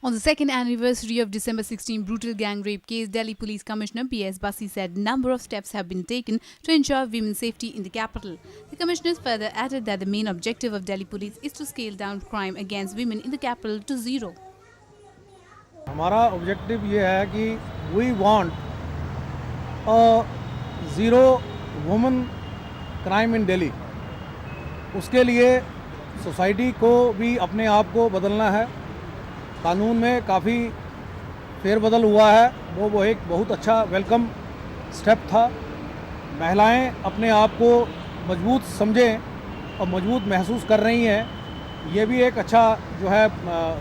On the second anniversary of December 16 brutal gang rape case, Delhi Police Commissioner B.S. Basi said number of steps have been taken to ensure women's safety in the capital. The commissioner further added that the main objective of Delhi Police is to scale down crime against women in the capital to zero. हमारा objective ये है कि we want a zero women crime in Delhi. उसके लिए society को भी अपने आप को बदलना है। कानून में काफ़ी फेरबदल हुआ है, वो एक बहुत अच्छा वेलकम स्टेप था। महिलाएं अपने आप को मजबूत समझें और मजबूत महसूस कर रही हैं, ये भी एक अच्छा जो है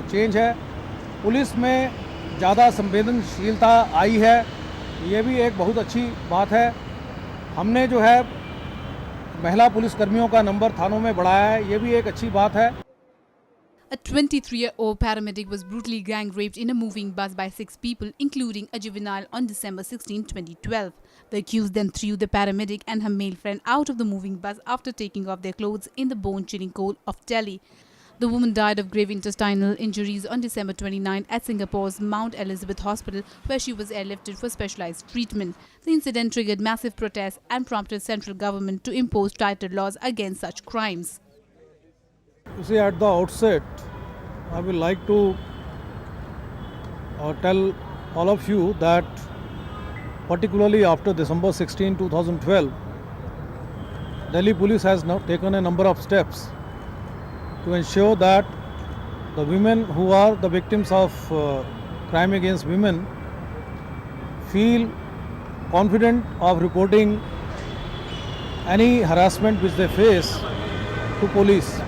चेंज है। पुलिस में ज़्यादा संवेदनशीलता आई है, ये भी एक बहुत अच्छी बात है। हमने जो है महिला पुलिसकर्मियों का नंबर थानों में बढ़ाया है, ये भी एक अच्छी बात है। A 23-year-old paramedic was brutally gang raped in a moving bus by 6 people, including a juvenile, on December 16, 2012. The accused then threw the paramedic and her male friend out of the moving bus after taking off their clothes in the bone-chilling cold of Delhi. The woman died of grave intestinal injuries on December 29 at Singapore's Mount Elizabeth Hospital, where she was airlifted for specialized treatment. The incident triggered massive protests and prompted central government to impose tighter laws against such crimes. You see, at the outset, I would like to tell all of you that particularly after December 16, 2012, Delhi Police has now taken a number of steps to ensure that the women who are the victims of crime against women feel confident of reporting any harassment which they face to police.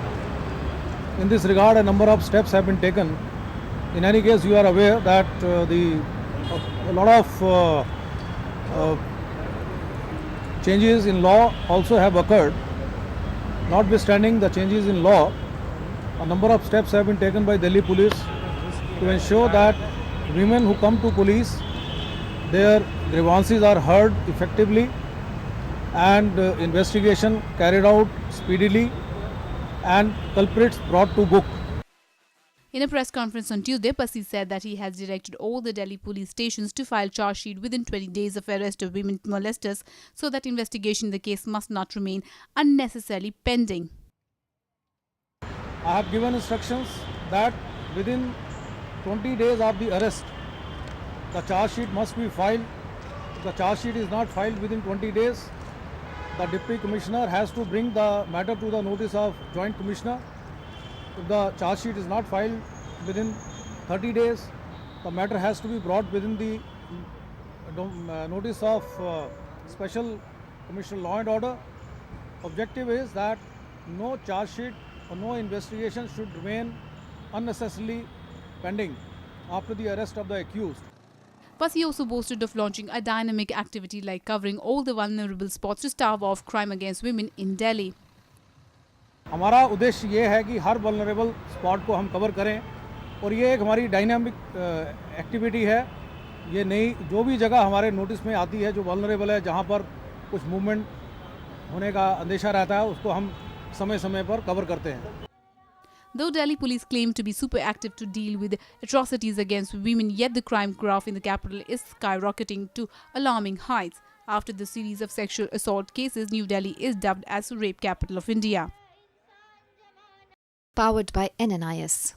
In this regard, a number of steps have been taken. In any case, you are aware that a lot of changes in law also have occurred. Notwithstanding the changes in law, a number of steps have been taken by Delhi Police to ensure that women who come to police, their grievances are heard effectively and investigation carried out speedily and culprits brought to book. In a press conference on Tuesday, Basi said that he has directed all the Delhi police stations to file charge sheet within 20 days of arrest of women molesters so that investigation in the case must not remain unnecessarily pending. I have given instructions that within 20 days of the arrest, the charge sheet must be filed. If the charge sheet is not filed within 20 days, the Deputy Commissioner has to bring the matter to the notice of Joint Commissioner. If the charge sheet is not filed within 30 days, the matter has to be brought within the notice of Special Commissioner Law and Order. Objective is that no charge sheet or no investigation should remain unnecessarily pending after the arrest of the accused. Basi also boasted of launching a dynamic activity like covering all the vulnerable spots to stave off crime against women in Delhi. हमारा उद्देश्य ये है कि हर vulnerable spot को हम cover करें और ये एक हमारी डायनामिक एक्टिविटी है। ये नई जो भी जगह हमारे नोटिस में आती है जो वल्नरेबल है, जहाँ पर कुछ मूवमेंट होने का अंदेशा रहता है, उसको हम समय समय पर कवर करते हैं। Though Delhi police claim to be super active to deal with atrocities against women, yet the crime graph in the capital is skyrocketing to alarming heights. After the series of sexual assault cases, New Delhi is dubbed as the rape capital of India. Powered by NNIS.